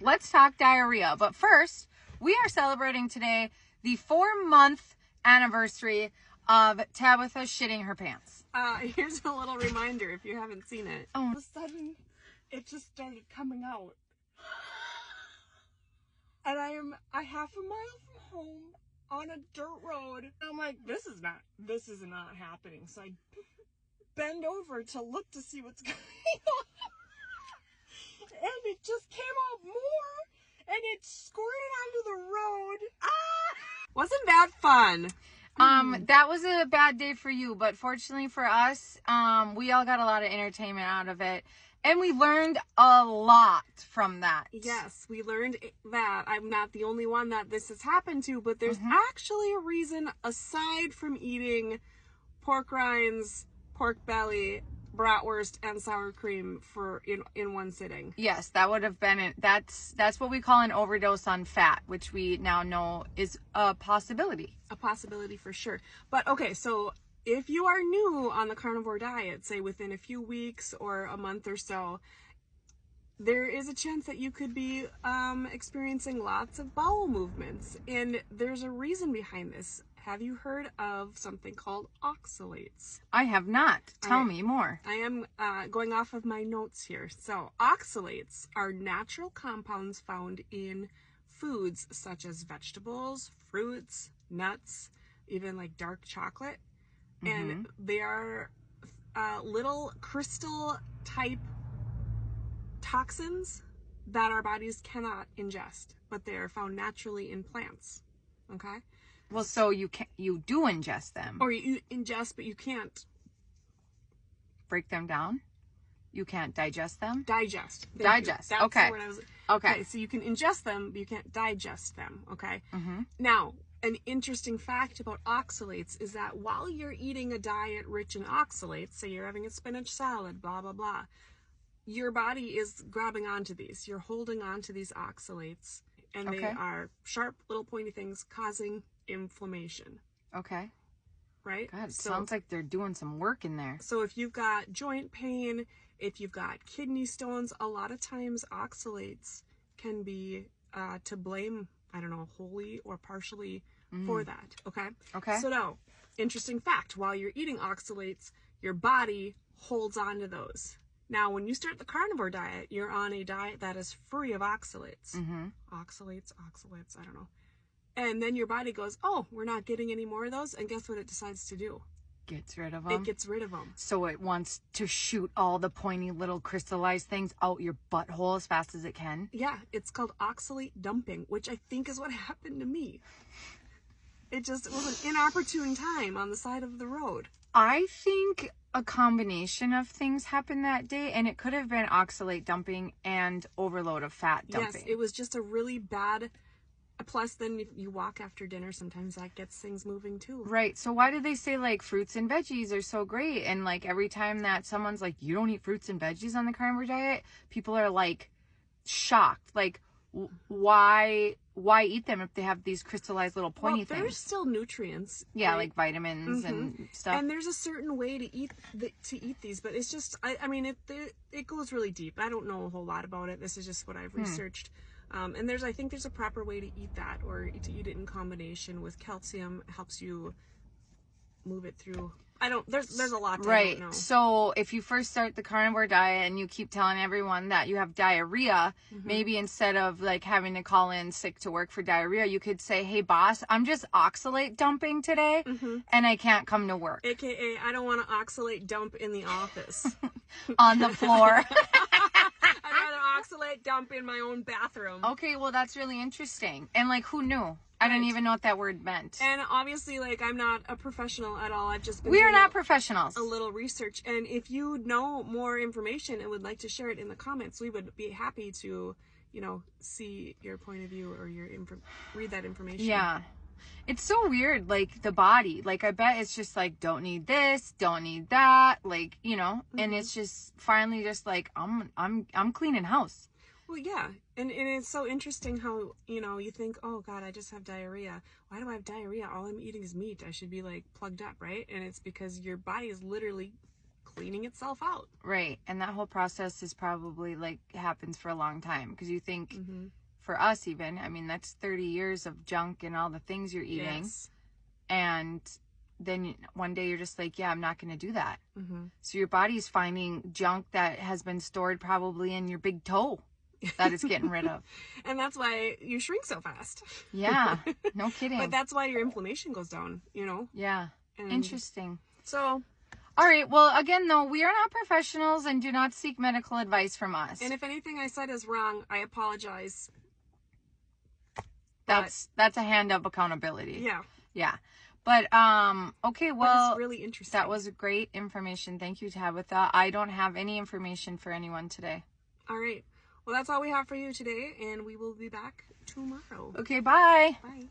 Let's talk diarrhea. But first, we are celebrating today the 4-month anniversary of Tabitha shitting her pants. Here's a little reminder if you haven't seen it. Oh. All of a sudden, it just started coming out. And I am a half a mile from home on a dirt road. I'm like, this is not happening. So I bend over to look to see what's going on. And it just came out more, and it squirted onto the road. Wasn't that fun? That was a bad day for you, but fortunately for us, we all got a lot of entertainment out of it. And we learned a lot from that. Yes, we learned that. I'm not the only one that this has happened to, but there's actually a reason aside from eating pork rinds, pork belly, bratwurst, and sour cream in one sitting. Yes, that would have been that's what we call an overdose on fat, which we now know is a possibility. A possibility for sure. But okay, so if you are new on the carnivore diet, say within a few weeks or a month or so, there is a chance that you could be experiencing lots of bowel movements. And there's a reason behind this. Have you heard of something called oxalates? I have not. Tell me more. I am going off of my notes here. So oxalates are natural compounds found in foods such as vegetables, fruits, nuts, even like dark chocolate. And they are little crystal type toxins that our bodies cannot ingest, but they are found naturally in plants. Okay? Well, so you do ingest them. Or you ingest, but you can't break them down? You can't digest them? Digest. Digest. That's okay. The word I was, okay. So you can ingest them, but you can't digest them. Okay? Now, an interesting fact about oxalates is that while you're eating a diet rich in oxalates, say you're having a spinach salad, blah, blah, blah, your body is grabbing onto these. You're holding onto these oxalates, and they are sharp little pointy things causing inflammation. Okay. Right? God, it sounds like they're doing some work in there. So if you've got joint pain, if you've got kidney stones, a lot of times oxalates can be to blame, I don't know, wholly or partially for that. Okay? Okay. So now, interesting fact, while you're eating oxalates, your body holds on to those. Now, when you start the carnivore diet, you're on a diet that is free of oxalates. Oxalates, I don't know. And then your body goes, oh, we're not getting any more of those. And guess what it decides to do? Gets rid of them. It gets rid of them. So it wants to shoot all the pointy little crystallized things out your butthole as fast as it can. Yeah, it's called oxalate dumping, which I think is what happened to me. It was an inopportune time on the side of the road. I think a combination of things happened that day, and it could have been oxalate dumping and overload of fat dumping. Yes, it was just a really bad. Plus, then if you walk after dinner, sometimes that gets things moving too. Right. So why do they say like fruits and veggies are so great? And like every time that someone's like, you don't eat fruits and veggies on the carnivore diet, people are like shocked. Like, why eat them if they have these crystallized little pointy things? There's still nutrients. Yeah, like vitamins and stuff. And there's a certain way to eat these, but it's just, I mean, it goes really deep. I don't know a whole lot about it. This is just what I've researched. And I think there's a proper way to eat that, or to eat it in combination with calcium. It helps you move it through. There's a lot to I don't know. So if you first start the carnivore diet and you keep telling everyone that you have diarrhea, maybe instead of like having to call in sick to work for diarrhea, you could say, hey boss, I'm just oxalate dumping today and I can't come to work. AKA, I don't want to oxalate dump in the office. On the floor. I'd rather oxalate dump in my own bathroom. Okay, well that's really interesting. And like, who knew? I didn't even know what that word meant. And obviously, like, I'm not a professional at all. I've just been We are not professionals. A little research. And if you know more information and would like to share it in the comments, we would be happy to, see your point of view or read that information. Yeah. It's so weird, like, the body. Like, I bet it's just like, don't need this, don't need that, like, and it's just finally just like, I'm cleaning house. Well, yeah. And it's so interesting how, you think, oh, God, I just have diarrhea. Why do I have diarrhea? All I'm eating is meat. I should be, like, plugged up, right? And it's because your body is literally cleaning itself out. Right. And that whole process is probably like happens for a long time, because you think Mm-hmm. for us even, I mean, that's 30 years of junk and all the things you're eating. Yes. And then one day you're just like, yeah, I'm not going to do that. Mm-hmm. So your body's finding junk that has been stored probably in your big toe that it's getting rid of. And that's why you shrink so fast. Yeah, no kidding. But that's why your inflammation goes down, you know? Yeah, And interesting. so, All right, well, again, though, we are not professionals and do not seek medical advice from us. and if anything I said is wrong, I apologize. That's a hand up accountability. Yeah. Yeah. But, okay, But well, it's really interesting. that was great information. Thank you, Tabitha. I don't have any information for anyone today. All right. Well, that's all we have for you today, and we will be back tomorrow. Okay, bye. Bye.